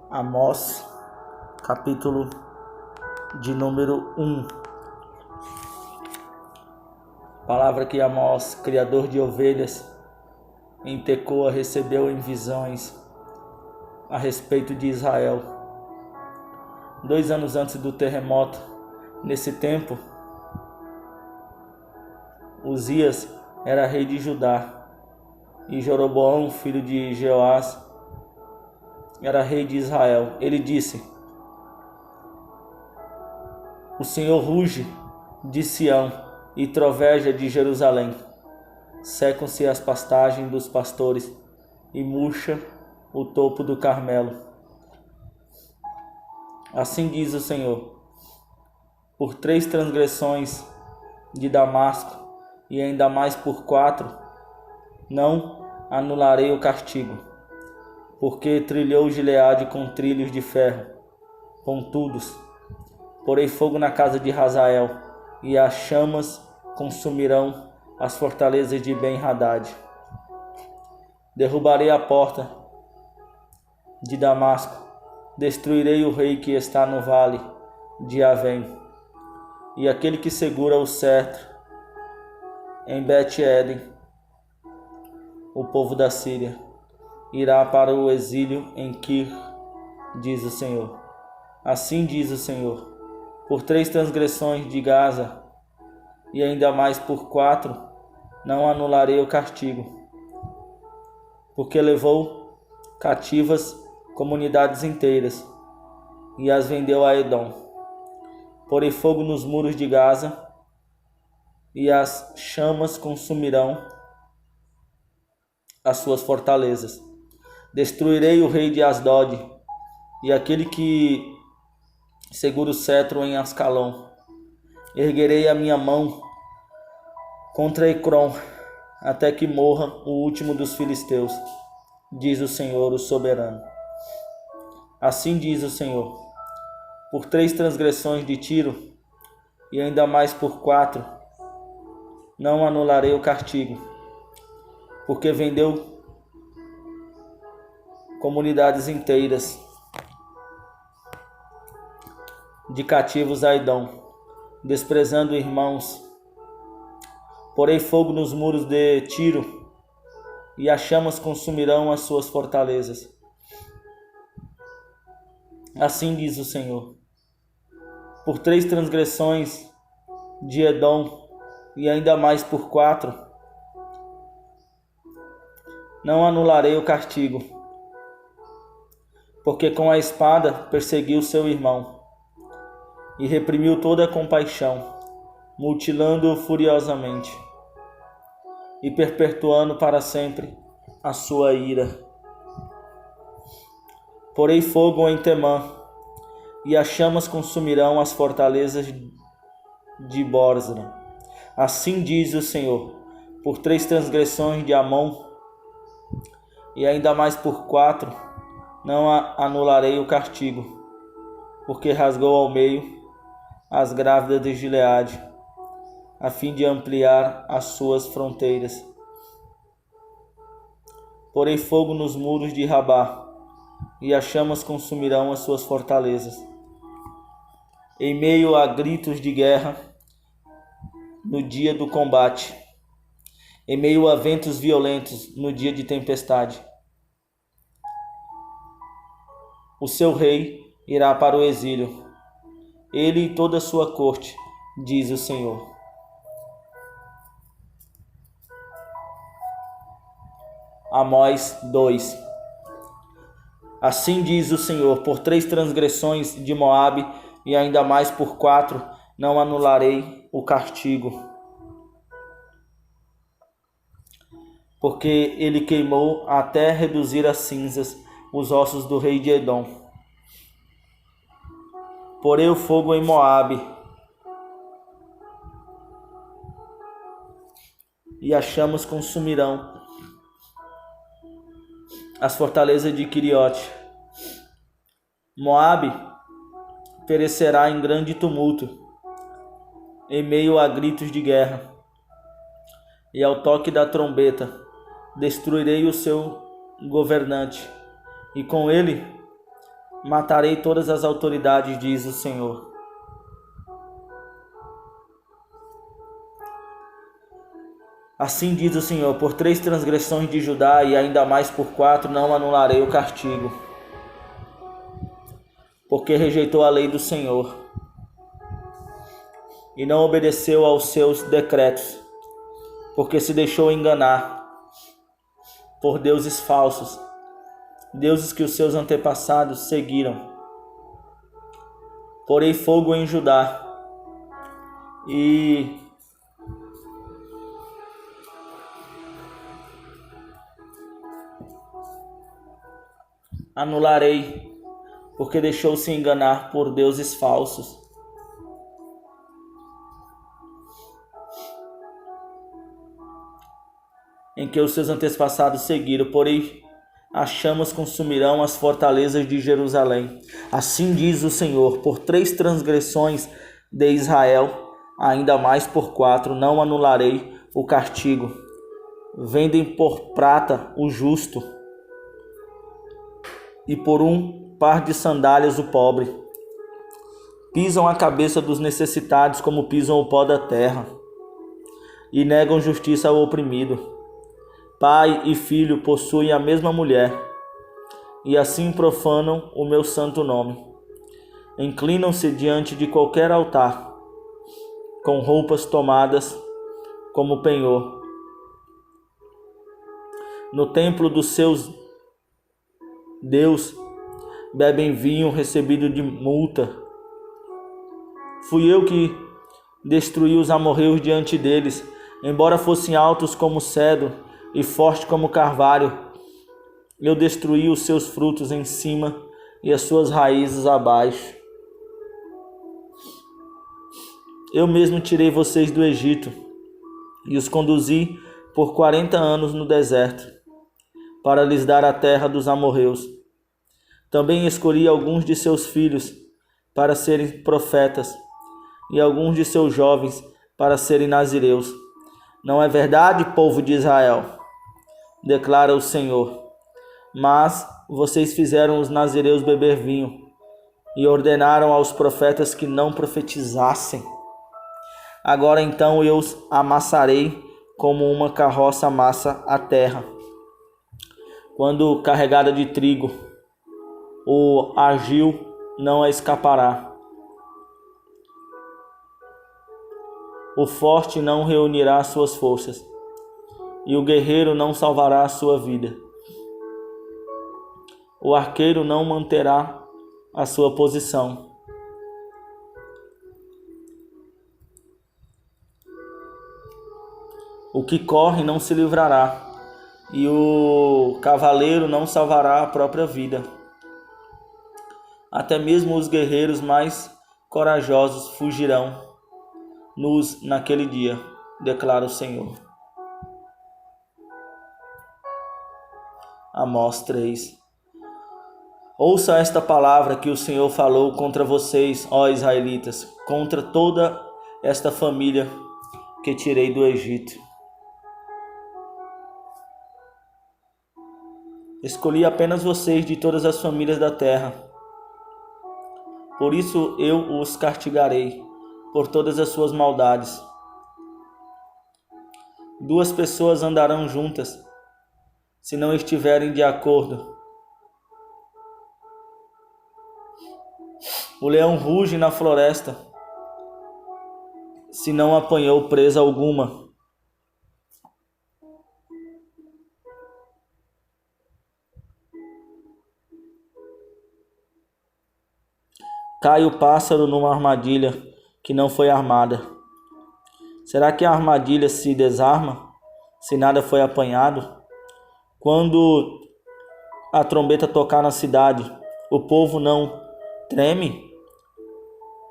Amós, capítulo de número 1. Palavra que Amós, criador de ovelhas, em Tecoa recebeu em visões a respeito de Israel. 2 anos antes do terremoto, nesse tempo, Uzias era rei de Judá e Jeroboão, filho de Jeoás, era rei de Israel. Ele disse: O Senhor ruge de Sião e troveja de Jerusalém. Secam-se as pastagens dos pastores e murcha o topo do Carmelo. Assim diz o Senhor: por 3 transgressões de Damasco, e ainda mais por 4, não anularei o castigo, porque trilhou Gileade com trilhos de ferro, pontudos. Porei fogo na casa de Hazael, e as chamas consumirão as fortalezas de Ben-Hadad. Derrubarei a porta de Damasco, destruirei o rei que está no vale de Avém, e aquele que segura o cetro em Bet-Eden. O povo da Síria irá para o exílio em Kir, diz o Senhor. Assim diz o Senhor: por 3 transgressões de Gaza, e ainda mais por 4, não anularei o castigo, porque levou cativas comunidades inteiras e as vendeu a Edom. Porei fogo nos muros de Gaza, e as chamas consumirão as suas fortalezas. Destruirei o rei de Asdod e aquele que segura o cetro em Ascalon. Erguerei a minha mão contra Ecrom, até que morra o último dos filisteus, diz o Senhor, o soberano. Assim diz o Senhor: por 3 transgressões de Tiro, e ainda mais por 4, não anularei o castigo, porque vendeu comunidades inteiras de cativos a Edom, desprezando irmãos. Porei fogo nos muros de Tiro, e as chamas consumirão as suas fortalezas. Assim diz o Senhor: por 3 transgressões de Edom, e ainda mais por 4, não anularei o castigo, porque com a espada perseguiu seu irmão, e reprimiu toda a compaixão, mutilando-o furiosamente, e perpetuando para sempre a sua ira. Porei fogo em Temã, e as chamas consumirão as fortalezas de Bósra. Assim diz o Senhor: por 3 transgressões de Amon, e ainda mais por 4, não anularei o castigo, porque rasgou ao meio as grávidas de Gileade, a fim de ampliar as suas fronteiras. Porei fogo nos muros de Rabá, e as chamas consumirão as suas fortalezas. Em meio a gritos de guerra, no dia do combate, em meio a ventos violentos, no dia de tempestade, o seu rei irá para o exílio, ele e toda a sua corte, diz o Senhor. Amós 2. Assim diz o Senhor: por 3 transgressões de Moabe, e ainda mais por 4, não anularei o castigo, porque ele queimou até reduzir a cinzas os ossos do rei de Edom. Porei o fogo em Moabe, e as chamas consumirão as fortalezas de Queriote. Moabe perecerá em grande tumulto, em meio a gritos de guerra, e ao toque da trombeta destruirei o seu governante, e com ele matarei todas as autoridades, diz o Senhor. Assim diz o Senhor: por 3 transgressões de Judá e ainda mais por 4, não anularei o castigo, porque rejeitou a lei do Senhor e não obedeceu aos seus decretos, porque se deixou enganar por deuses falsos, deuses que os seus antepassados seguiram. Porei fogo em Judá e anularei, porque deixou-se enganar por deuses falsos. Em que os seus antepassados seguiram, porém as chamas consumirão as fortalezas de Jerusalém. Assim diz o Senhor: por 3 transgressões de Israel, ainda mais por 4, não anularei o castigo. Vendem por prata o justo, e por um par de sandálias o pobre. Pisam a cabeça dos necessitados como pisam o pó da terra, e negam justiça ao oprimido. Pai e filho possuem a mesma mulher, e assim profanam o meu santo nome. Inclinam-se diante de qualquer altar, com roupas tomadas como penhor. No templo dos seus Deus, bebem vinho recebido de multa. Fui eu que destruí os amorreus diante deles, embora fossem altos como cedro e fortes como carvalho. Eu destruí os seus frutos em cima e as suas raízes abaixo. Eu mesmo tirei vocês do Egito e os conduzi por 40 anos no deserto, para lhes dar a terra dos amorreus. Também escolhi alguns de seus filhos para serem profetas e alguns de seus jovens para serem nazireus. Não é verdade, povo de Israel? Declara o Senhor. Mas vocês fizeram os nazireus beber vinho e ordenaram aos profetas que não profetizassem. Agora então eu os amassarei como uma carroça amassa a terra, quando carregada de trigo. O argil não a escapará. O forte não reunirá suas forças, e o guerreiro não salvará a sua vida. O arqueiro não manterá a sua posição. O que corre não se livrará, e o cavaleiro não salvará a própria vida. Até mesmo os guerreiros mais corajosos fugirão nus naquele dia, declara o Senhor. Amós 3. Ouça esta palavra que o Senhor falou contra vocês, ó israelitas, contra toda esta família que tirei do Egito. Escolhi apenas vocês de todas as famílias da terra. Por isso eu os castigarei por todas as suas maldades. 2 pessoas andarão juntas, se não estiverem de acordo. O leão ruge na floresta, se não apanhou presa alguma. Cai o pássaro numa armadilha que não foi armada. Será que a armadilha se desarma se nada foi apanhado? Quando a trombeta tocar na cidade, o povo não treme?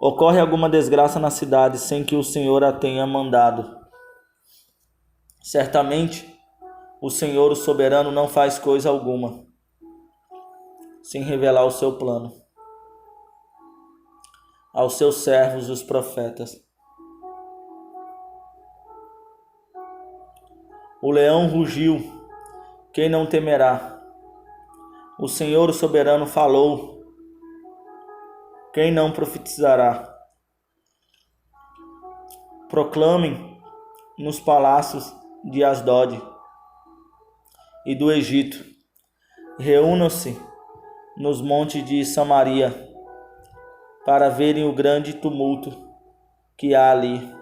Ocorre alguma desgraça na cidade sem que o Senhor a tenha mandado? Certamente, o Senhor, o soberano, não faz coisa alguma sem revelar o seu plano aos seus servos, os profetas. O leão rugiu, quem não temerá? O Senhor, o soberano, falou, Quem não profetizará? Proclamem nos palácios de Asdod e do Egito. Reúnam-se nos montes de Samaria para verem o grande tumulto que há ali.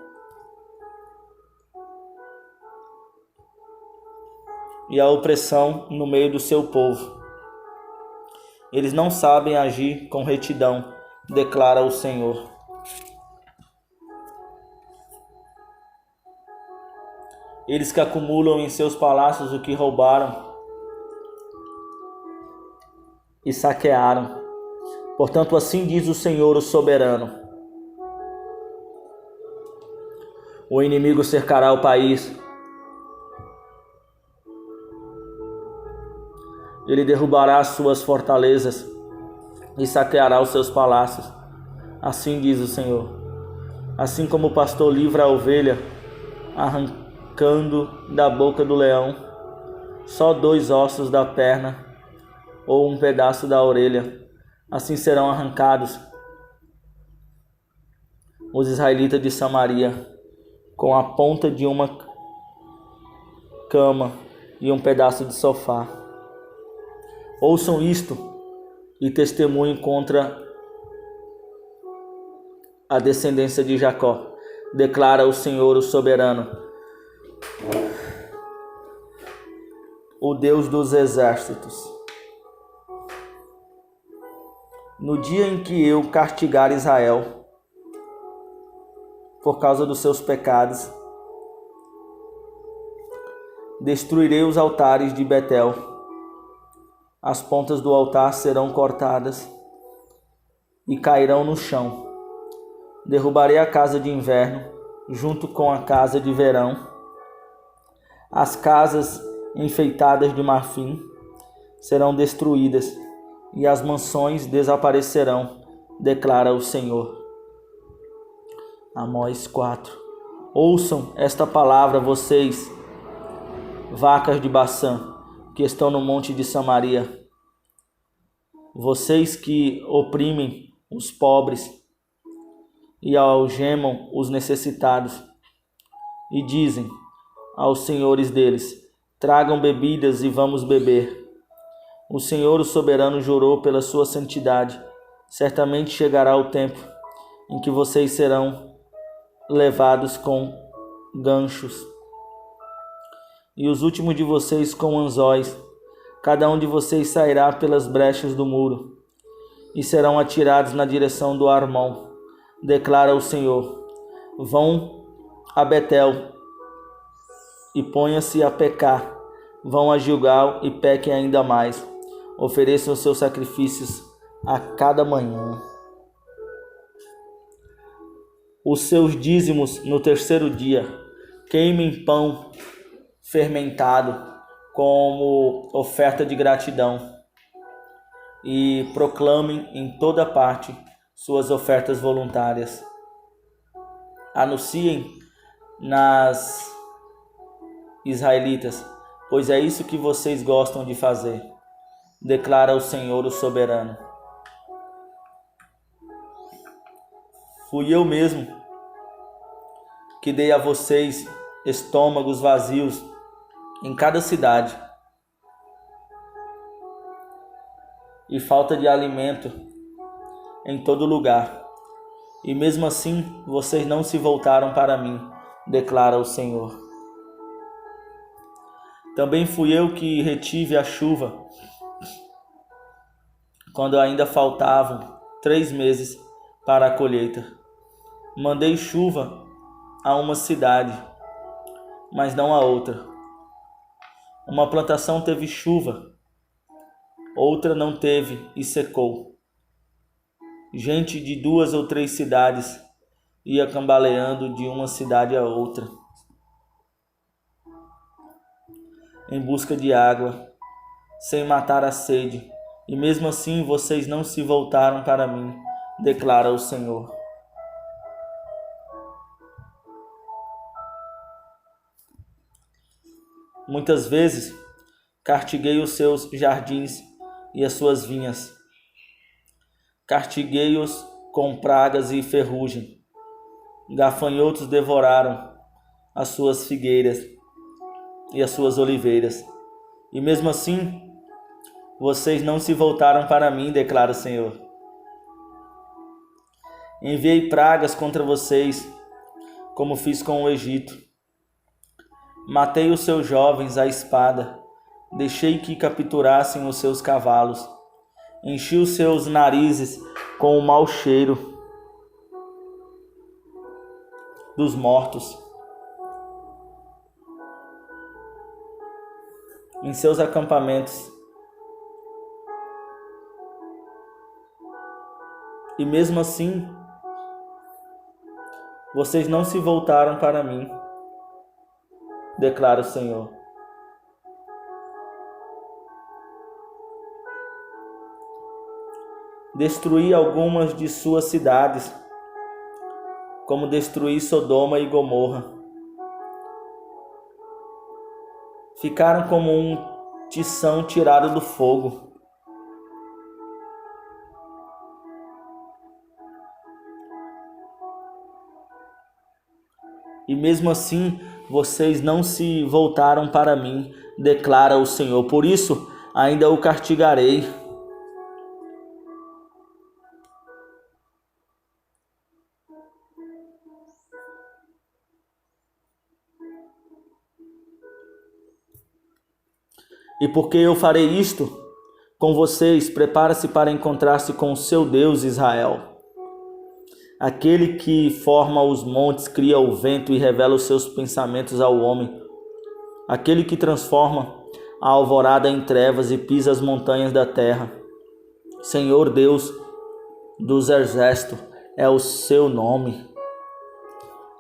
E a opressão no meio do seu povo. Eles não sabem agir com retidão, declara o Senhor. Eles que acumulam em seus palácios o que roubaram e saquearam. Portanto, assim diz o Senhor, o soberano: o inimigo cercará o país. Ele derrubará as suas fortalezas e saqueará os seus palácios. Assim diz o Senhor. Assim como o pastor livra a ovelha, arrancando da boca do leão só 2 ossos da perna ou um pedaço da orelha, assim serão arrancados os israelitas de Samaria com a ponta de uma cama e um pedaço de sofá. Ouçam isto e testemunhem contra a descendência de Jacó, declara o Senhor, o soberano, o Deus dos exércitos. No dia em que eu castigar Israel por causa dos seus pecados, destruirei os altares de Betel. As pontas do altar serão cortadas e cairão no chão. Derrubarei a casa de inverno junto com a casa de verão. As casas enfeitadas de marfim serão destruídas e as mansões desaparecerão, declara o Senhor. Amós 4. Ouçam esta palavra, vocês, vacas de Baçã, que estão no monte de Samaria, vocês que oprimem os pobres e algemam os necessitados, e dizem aos senhores deles: tragam bebidas e vamos beber. O Senhor, o soberano, jurou pela sua santidade: certamente chegará o tempo em que vocês serão levados com ganchos, e os últimos de vocês com anzóis. Cada um de vocês sairá pelas brechas do muro e serão atirados na direção do Armon, declara o Senhor. Vão a Betel e ponham-se a pecar. Vão a Gilgal e pequem ainda mais. Ofereçam seus sacrifícios a cada manhã. Os seus dízimos no terceiro dia. Queimem pão fermentado como oferta de gratidão e proclamem em toda parte suas ofertas voluntárias. Anunciem nas israelitas, pois é isso que vocês gostam de fazer, declara o Senhor, o soberano. Fui eu mesmo que dei a vocês estômagos vazios em cada cidade e falta de alimento em todo lugar, e mesmo assim vocês não se voltaram para mim, declara o Senhor. Também fui eu que retive a chuva quando ainda faltavam 3 meses para a colheita. Mandei chuva a uma cidade, mas não a outra. Uma plantação teve chuva, outra não teve e secou. Gente de 2 ou 3 cidades ia cambaleando de uma cidade a outra em busca de água, sem matar a sede, e mesmo assim vocês não se voltaram para mim, declara o Senhor. Muitas vezes castiguei os seus jardins e as suas vinhas. Castiguei-os com pragas e ferrugem. Gafanhotos devoraram as suas figueiras e as suas oliveiras. E mesmo assim, vocês não se voltaram para mim, declara o Senhor. Enviei pragas contra vocês, como fiz com o Egito. Matei os seus jovens à espada, deixei que capturassem os seus cavalos, enchi os seus narizes com o mau cheiro dos mortos. Em seus acampamentos. E mesmo assim, vocês não se voltaram para mim, declara o Senhor. Destruí algumas de suas cidades, como destruí Sodoma e Gomorra. Ficaram como um tição tirado do fogo. E mesmo assim, vocês não se voltaram para mim, declara o Senhor. Por isso, ainda o castigarei. E porque eu farei isto com vocês, prepare-se para encontrar-se com o seu Deus, Israel. Aquele que forma os montes, cria o vento e revela os seus pensamentos ao homem. Aquele que transforma a alvorada em trevas e pisa as montanhas da terra. Senhor Deus dos exércitos é o seu nome.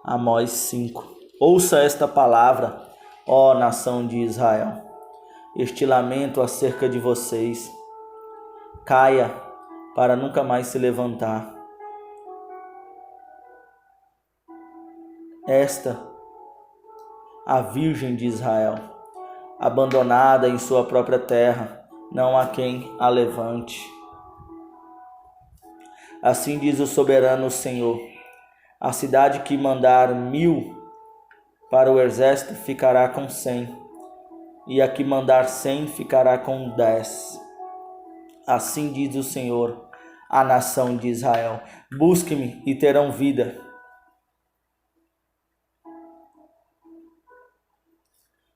Amós 5. Ouça esta palavra, ó nação de Israel. Este lamento acerca de vocês. Caia para nunca mais se levantar. Esta, a Virgem de Israel, abandonada em sua própria terra, não há quem a levante. Assim diz o soberano Senhor: a cidade que mandar 1000 para o exército ficará com 100, e a que mandar 100 ficará com 10. Assim diz o Senhor, a nação de Israel: busque-me e terão vida.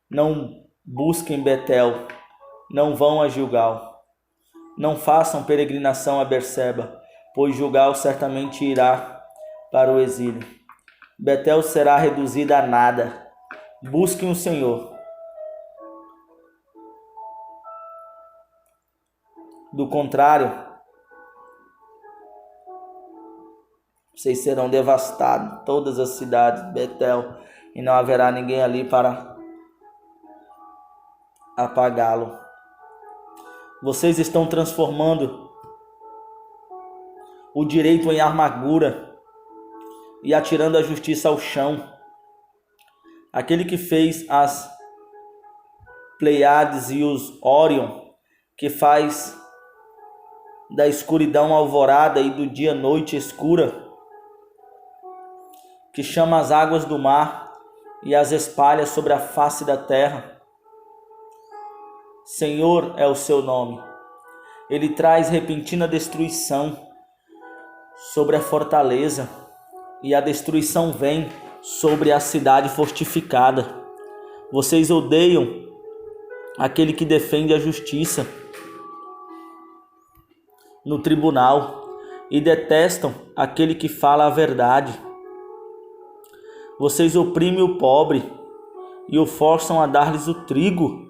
Não busquem Betel, não vão a Gilgal. Não façam peregrinação a Berseba, pois Gilgal certamente irá para o exílio. Betel será reduzida a nada. Busquem o Senhor. Do contrário, vocês serão devastados, todas as cidades de Betel, e não haverá ninguém ali para apagá-lo. Vocês estão transformando o direito em amargura e atirando a justiça ao chão. Aquele que fez as Pleiades e os Órion, que faz da escuridão alvorada e do dia noite escura, que chama as águas do mar e as espalha sobre a face da terra. Senhor é o seu nome. Ele traz repentina destruição sobre a fortaleza, e a destruição vem sobre a cidade fortificada. Vocês odeiam aquele que defende a justiça no tribunal e detestam aquele que fala a verdade. Vocês oprimem o pobre e o forçam a dar-lhes o trigo.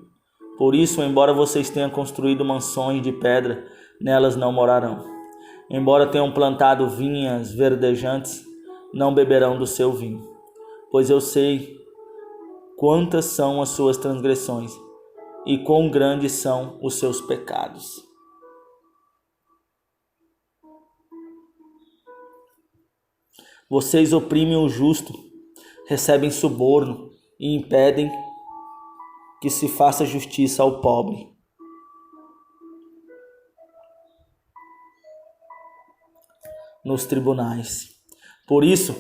Por isso, embora vocês tenham construído mansões de pedra, nelas não morarão. Embora tenham plantado vinhas verdejantes, não beberão do seu vinho. Pois eu sei quantas são as suas transgressões e quão grandes são os seus pecados. Vocês oprimem o justo, recebem suborno e impedem que se faça justiça ao pobre. nos tribunais. Por isso,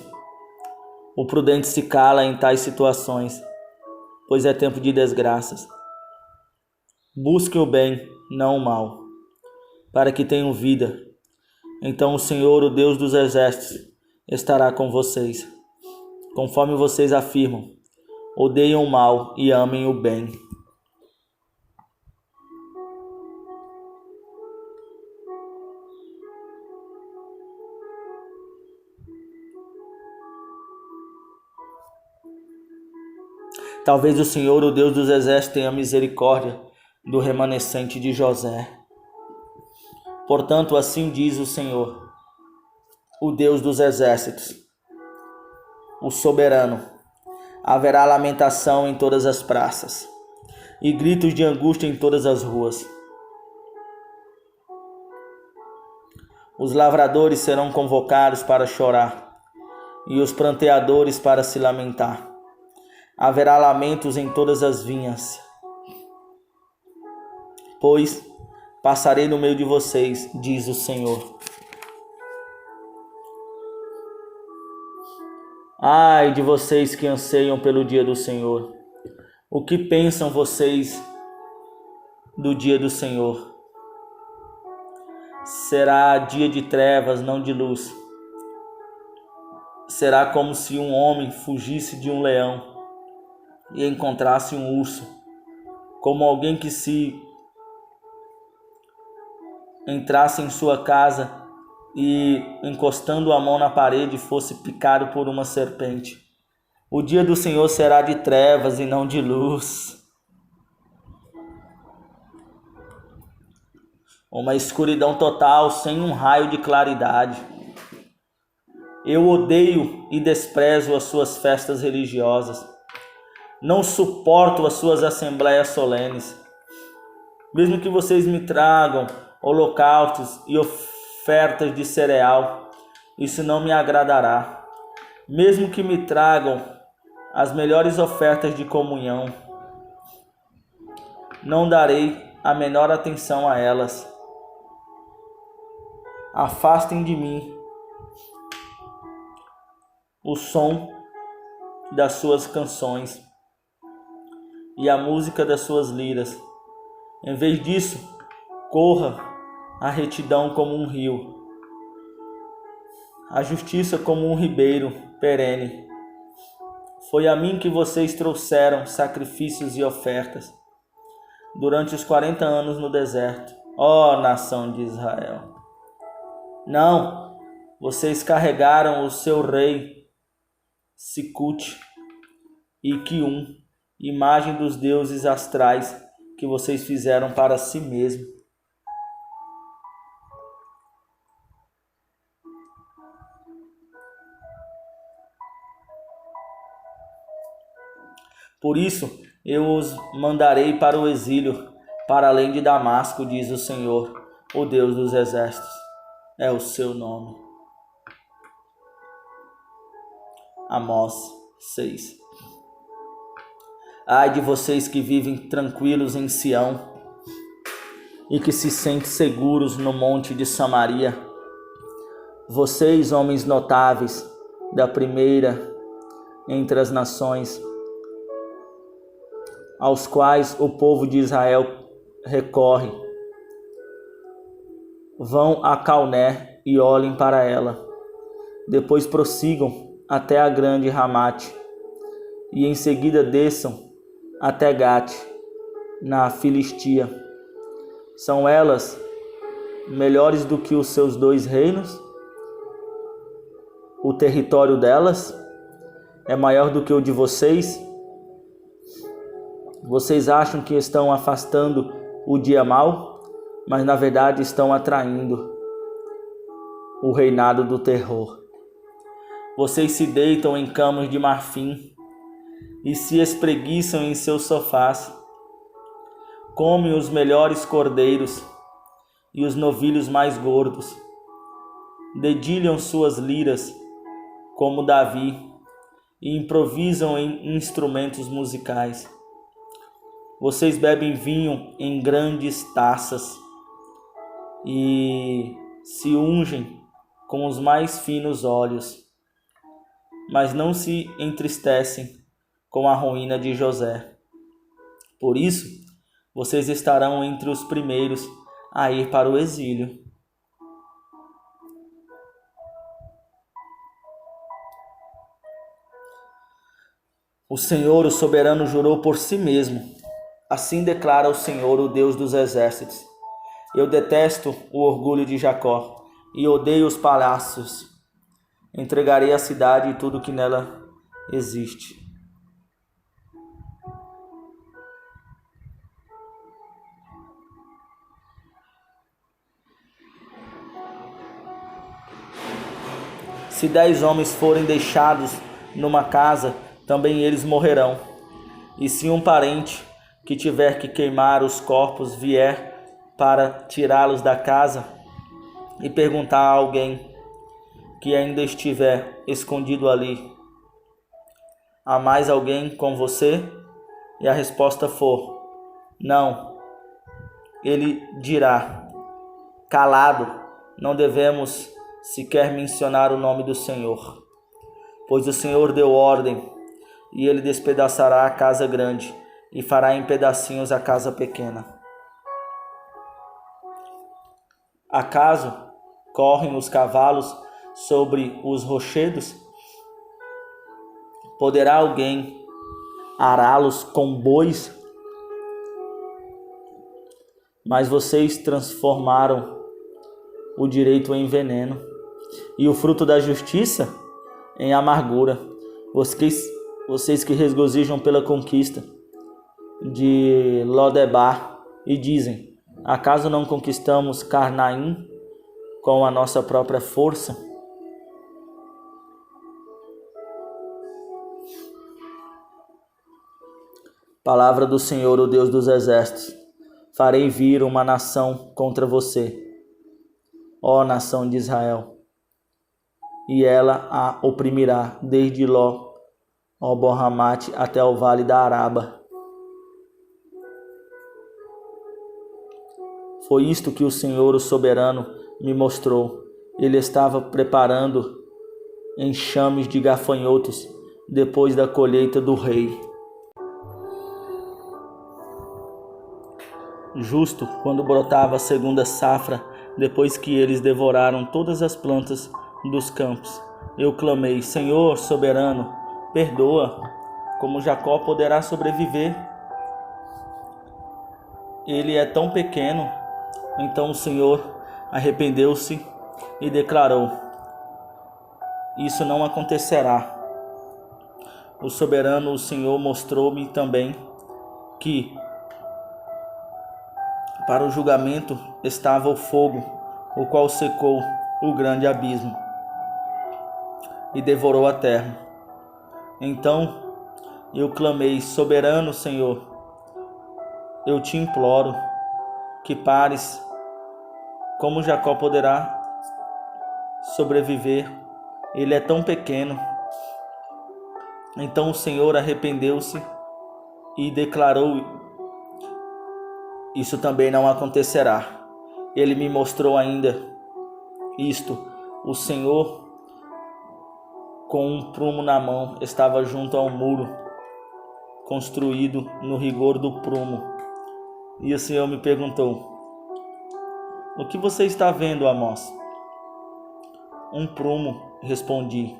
o prudente se cala em tais situações, pois é tempo de desgraças. Busquem o bem, não o mal, para que tenham vida. Então o Senhor, o Deus dos exércitos, estará com vocês. Conforme vocês afirmam, odeiam o mal e amem o bem. Talvez o Senhor, o Deus dos exércitos, tenha misericórdia do remanescente de José. Portanto, assim diz o Senhor, o Deus dos exércitos, o soberano: haverá lamentação em todas as praças e gritos de angústia em todas as ruas. Os lavradores serão convocados para chorar e os pranteadores para se lamentar. Haverá lamentos em todas as vinhas, pois passarei no meio de vocês, diz o Senhor. Ai de vocês que anseiam pelo dia do Senhor. O que pensam vocês do dia do Senhor? Será dia de trevas, não de luz. Será como se um homem fugisse de um leão e encontrasse um urso, como alguém que se entrasse em sua casa e, encostando a mão na parede, fosse picado por uma serpente. O dia do Senhor será de trevas e não de luz. Uma escuridão total, sem um raio de claridade. Eu odeio e desprezo as suas festas religiosas. Não suporto as suas assembleias solenes. Mesmo que vocês me tragam holocaustos e ofertas de cereal, isso não me agradará. Mesmo que me tragam as melhores ofertas de comunhão, não darei a menor atenção a elas. Afastem de mim o som das suas canções e a música das suas liras. Em vez disso, corra a retidão como um rio, a justiça como um ribeiro perene. Foi a mim que vocês trouxeram sacrifícios e ofertas durante os 40 anos no deserto, ó nação de Israel. Não, vocês carregaram o seu rei Sicute e Quium, imagem dos deuses astrais que vocês fizeram para si mesmo. Por isso eu os mandarei para o exílio, para além de Damasco, diz o Senhor, o Deus dos exércitos. É o seu nome. Amós 6. Ai de vocês que vivem tranquilos em Sião e que se sentem seguros no monte de Samaria. Vocês, homens notáveis da primeira entre as nações, aos quais o povo de Israel recorre, vão a Calné e olhem para ela. Depois prossigam até a grande Ramate e em seguida desçam até Gate, na Filistia. São elas melhores do que os seus 2 reinos? O território delas é maior do que o de vocês? Vocês acham que estão afastando o dia mau, mas na verdade estão atraindo o reinado do terror. Vocês se deitam em camas de marfim e se espreguiçam em seus sofás. Comem os melhores cordeiros e os novilhos mais gordos. Dedilham suas liras como Davi e improvisam em instrumentos musicais. Vocês bebem vinho em grandes taças e se ungem com os mais finos olhos, mas não se entristecem com a ruína de José. Por isso, vocês estarão entre os primeiros a ir para o exílio. O Senhor, o soberano, jurou por si mesmo. Assim declara o Senhor, o Deus dos exércitos: eu detesto o orgulho de Jacó e odeio os palácios. Entregarei a cidade e tudo que nela existe. Se 10 homens forem deixados numa casa, também eles morrerão. E se um parente que tiver que queimar os corpos vier para tirá-los da casa e perguntar a alguém que ainda estiver escondido ali: há mais alguém com você? E a resposta for: não, ele dirá: calado, não devemos sequer mencionar o nome do Senhor, pois o Senhor deu ordem, e ele despedaçará a casa grande e fará em pedacinhos a casa pequena. Acaso correm os cavalos sobre os rochedos? Poderá alguém ará-los com bois? Mas vocês transformaram o direito em veneno e o fruto da justiça em amargura. Vocês que regozijam pela conquista de Lodebar e dizem: acaso não conquistamos Carnaim com a nossa própria força? Palavra do Senhor, o Deus dos exércitos: farei vir uma nação contra você, ó nação de Israel, e ela a oprimirá desde Ló, ó Borramate, até o vale da Araba. Foi isto que o Senhor, o soberano, me mostrou. Ele estava preparando enxames de gafanhotos depois da colheita do rei. Justo quando brotava a segunda safra, depois que eles devoraram todas as plantas dos campos, eu clamei: Senhor soberano, perdoa. Como Jacó poderá sobreviver? Ele é tão pequeno. Então o Senhor arrependeu-se e declarou: isso não acontecerá. O soberano, o Senhor, mostrou-me também que para o julgamento estava o fogo, o qual secou o grande abismo e devorou a terra. Então eu clamei: soberano Senhor, eu te imploro que pares. Como Jacó poderá sobreviver? Ele é tão pequeno. Então o Senhor arrependeu-se e declarou: isso também não acontecerá. Ele me mostrou ainda isto: o Senhor, com um prumo na mão, estava junto ao muro construído no rigor do prumo. E o Senhor me perguntou: o que você está vendo, Amós? Um prumo, respondi.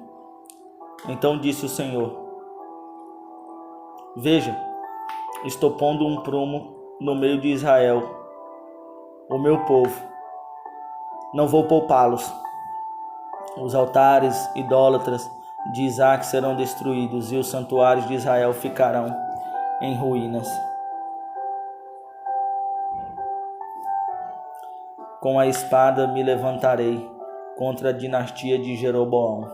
Então disse o Senhor: veja, estou pondo um prumo no meio de Israel, o meu povo. Não vou poupá-los. Os altares idólatras de Isaac serão destruídos e os santuários de Israel ficarão em ruínas. Com a espada me levantarei contra a dinastia de Jeroboão.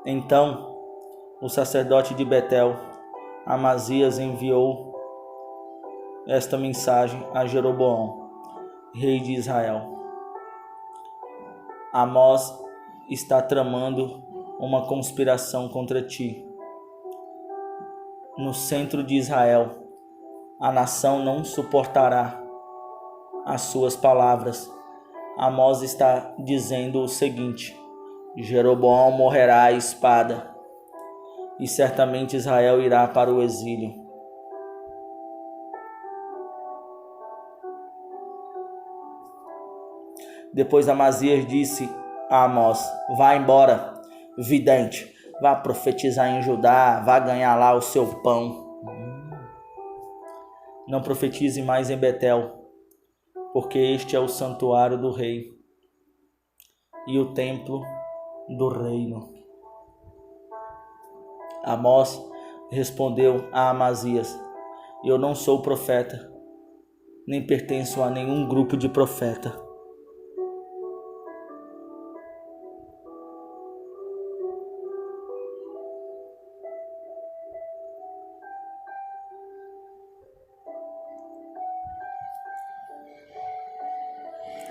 Então o sacerdote de Betel, Amazias, enviou esta mensagem a Jeroboão, rei de Israel: Amós está tramando uma conspiração contra ti. No centro de Israel, a nação não suportará as suas palavras Amós está dizendo o seguinte: Jeroboão morrerá à espada, e certamente Israel irá para o exílio. Depois Amazias disse a Amós: vá embora, vidente, vá profetizar em Judá, vá ganhar lá o seu pão. Não profetize mais em Betel, porque este é o santuário do rei e o templo do reino. Amós respondeu a Amazias: eu não sou profeta, nem pertenço a nenhum grupo de profeta.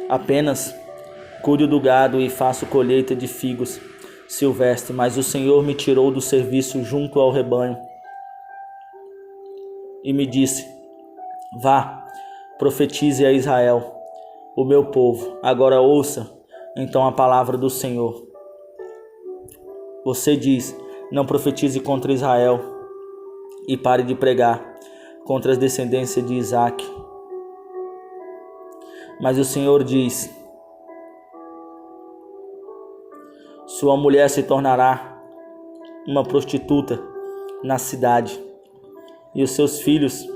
Apenas cuido do gado e faço colheita de figos silvestres, mas o Senhor me tirou do serviço junto ao rebanho e me disse: vá, profetize a Israel, o meu povo. Agora ouça então a palavra do Senhor. Você diz: não profetize contra Israel e pare de pregar contra as descendências de Isaque. Mas o Senhor diz: sua mulher se tornará uma prostituta na cidade, e os seus filhos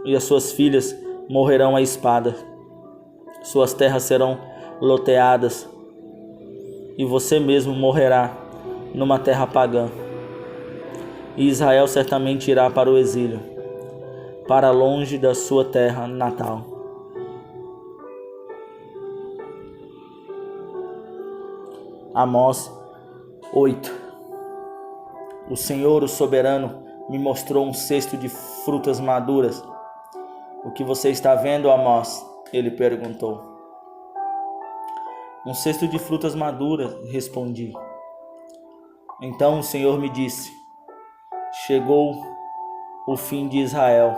e as suas filhas morrerão à espada. Suas terras serão loteadas, e você mesmo morrerá numa terra pagã. E Israel certamente irá para o exílio, para longe da sua terra natal. Amós 8. O Senhor, o soberano, me mostrou um cesto de frutas maduras. O que você está vendo, Amós? Ele perguntou. Um cesto de frutas maduras, respondi. Então o Senhor me disse: chegou o fim de Israel.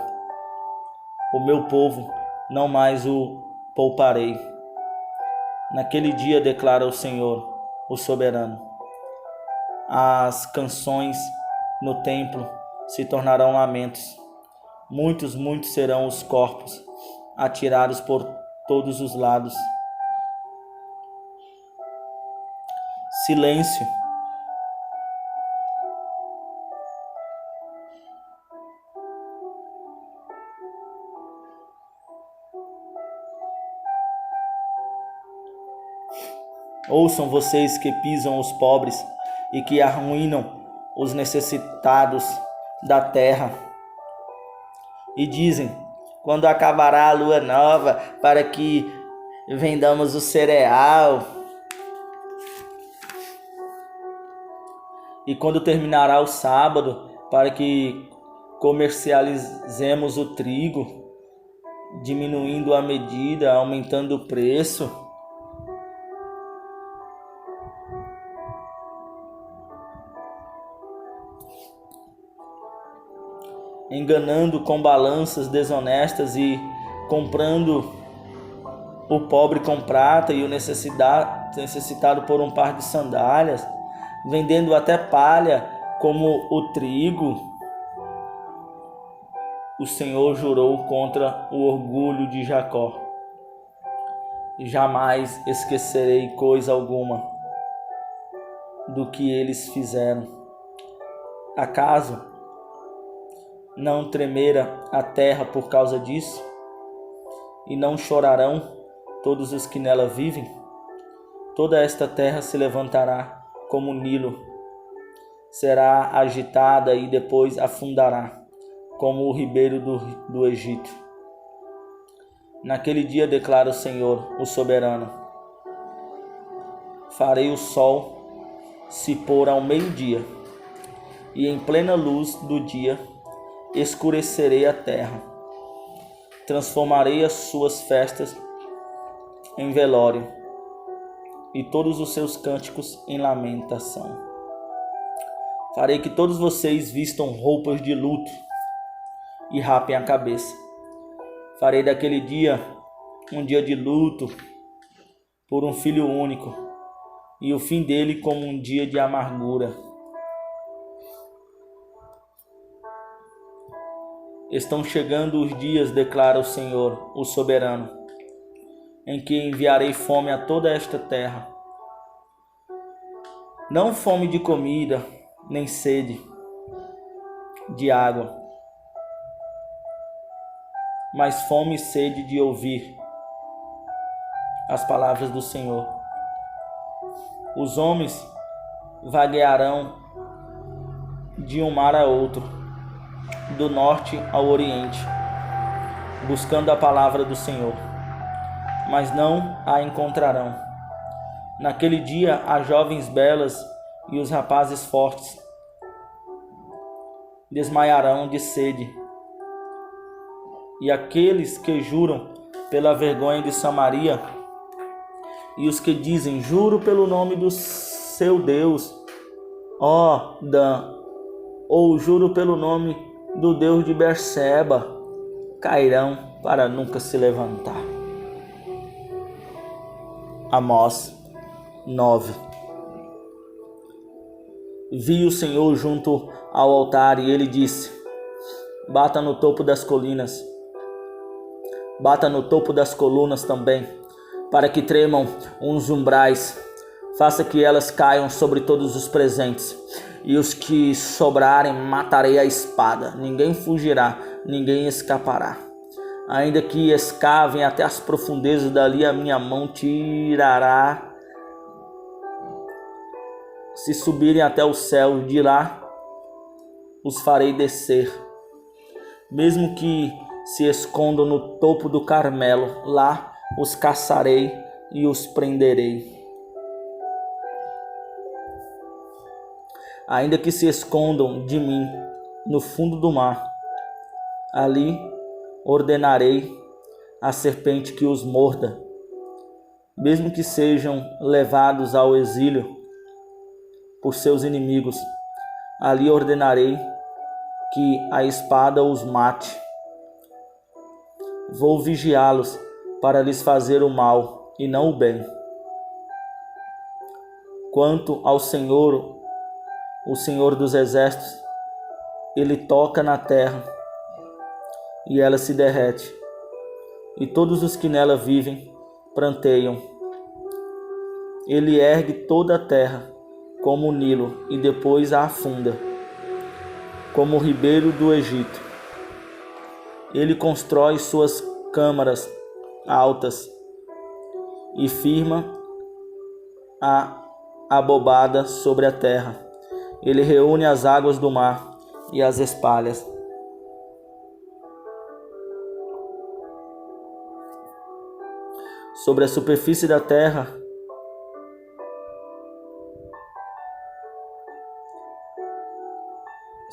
O meu povo não mais o pouparei. Naquele dia, declara o Senhor, o soberano, as canções no templo se tornarão lamentos. Muitos serão os corpos atirados por todos os lados. Silêncio. Ouçam vocês que pisam os pobres e que arruinam os necessitados da terra. E dizem: quando acabará a lua nova, para que vendamos o cereal? E quando terminará o sábado, para que comercializemos o trigo, diminuindo a medida, aumentando o preço? Enganando com balanças desonestas e comprando o pobre com prata e o necessitado por um par de sandálias, vendendo até palha como o trigo. O Senhor jurou contra o orgulho de Jacó: jamais esquecerei coisa alguma do que eles fizeram. Acaso não tremera a terra por causa disso? E não chorarão todos os que nela vivem? Toda esta terra se levantará como o Nilo, será agitada e depois afundará, como o ribeiro do Egito. Naquele dia, declara o Senhor, o soberano, farei o sol se pôr ao meio-dia, e em plena luz do dia escurecerei a terra. Transformarei as suas festas em velório e todos os seus cânticos em lamentação. Farei que todos vocês vistam roupas de luto e rapem a cabeça. Farei daquele dia um dia de luto por um filho único, e o fim dele como um dia de amargura. Estão chegando os dias, declara o Senhor, o soberano, em que enviarei fome a toda esta terra. Não fome de comida, nem sede de água, mas fome e sede de ouvir as palavras do Senhor. Os homens vaguearão de um mar a outro, do norte ao oriente, buscando a palavra do Senhor, mas não a encontrarão. Naquele dia, as jovens belas e os rapazes fortes desmaiarão de sede, e aqueles que juram pela vergonha de Samaria, e os que dizem, juro pelo nome do seu Deus, ó Dan, ou juro pelo nome do Deus de Berseba, cairão para nunca se levantar. Amós 9. Vi o Senhor junto ao altar e ele disse, bata no topo das colinas, bata no topo das colunas também, para que tremam os umbrais, faça que elas caiam sobre todos os presentes, e os que sobrarem matarei a espada, ninguém fugirá, ninguém escapará. Ainda que escavem até as profundezas, dali a minha mão tirará. Se subirem até o céu, de lá os farei descer. Mesmo que se escondam no topo do Carmelo, lá os caçarei e os prenderei. Ainda que se escondam de mim no fundo do mar, ali ordenarei à serpente que os morda. Mesmo que sejam levados ao exílio por seus inimigos, ali ordenarei que a espada os mate. Vou vigiá-los para lhes fazer o mal e não o bem. Quanto ao Senhor, o Senhor dos exércitos, ele toca na terra e ela se derrete, e todos os que nela vivem pranteiam. Ele ergue toda a terra como o Nilo e depois a afunda, como o ribeiro do Egito. Ele constrói suas câmaras altas e firma a abobada sobre a terra. Ele reúne as águas do mar e as espalha. Sobre a superfície da terra,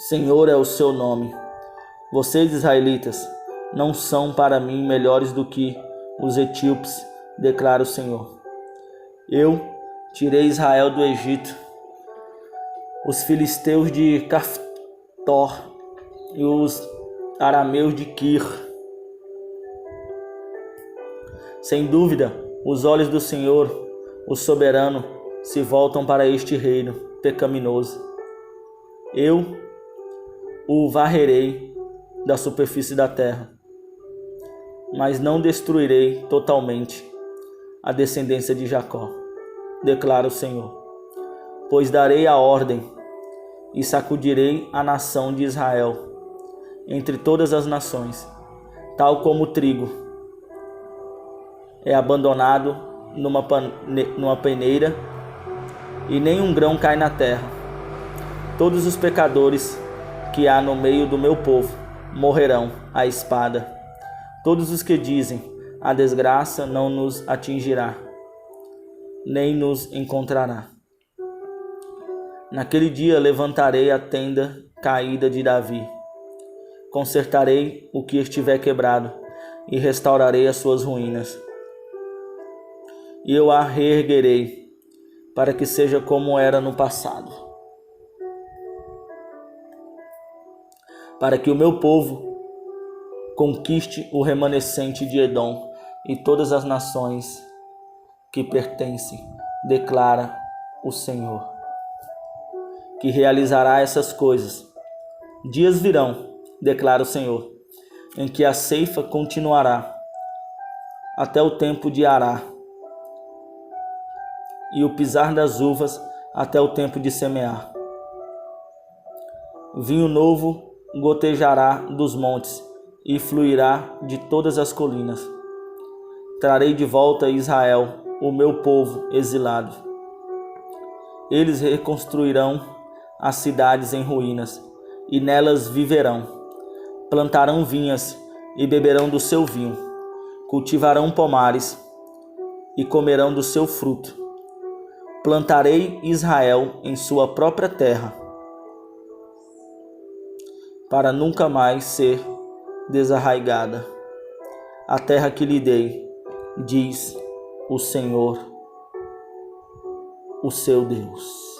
Senhor é o seu nome. Vocês, israelitas, não são para mim melhores do que os etíopes, declara o Senhor. Eu tirei Israel do Egito, os filisteus de Caftor e os arameus de Quir. Sem dúvida, os olhos do Senhor, o soberano, se voltam para este reino pecaminoso. Eu o varrerei da superfície da terra, mas não destruirei totalmente a descendência de Jacó, declara o Senhor. Pois darei a ordem e sacudirei a nação de Israel entre todas as nações, tal como o trigo é abandonado numa peneira e nenhum grão cai na terra. Todos os pecadores que há no meio do meu povo morrerão à espada. Todos os que dizem, a desgraça não nos atingirá, nem nos encontrará. Naquele dia levantarei a tenda caída de Davi, consertarei o que estiver quebrado e restaurarei as suas ruínas. E eu a reerguerei, para que seja como era no passado, para que o meu povo conquiste o remanescente de Edom e todas as nações que pertence, declara o Senhor, que realizará essas coisas. Dias virão, declara o Senhor, em que a ceifa continuará até o tempo de arar, e o pisar das uvas até o tempo de semear. Vinho novo gotejará dos montes e fluirá de todas as colinas. Trarei de volta a Israel, o meu povo exilado. Eles reconstruirão as cidades em ruínas e nelas viverão. Plantarão vinhas e beberão do seu vinho. Cultivarão pomares e comerão do seu fruto. Plantarei Israel em sua própria terra, para nunca mais ser desarraigada. A terra que lhe dei, diz o Senhor, o seu Deus.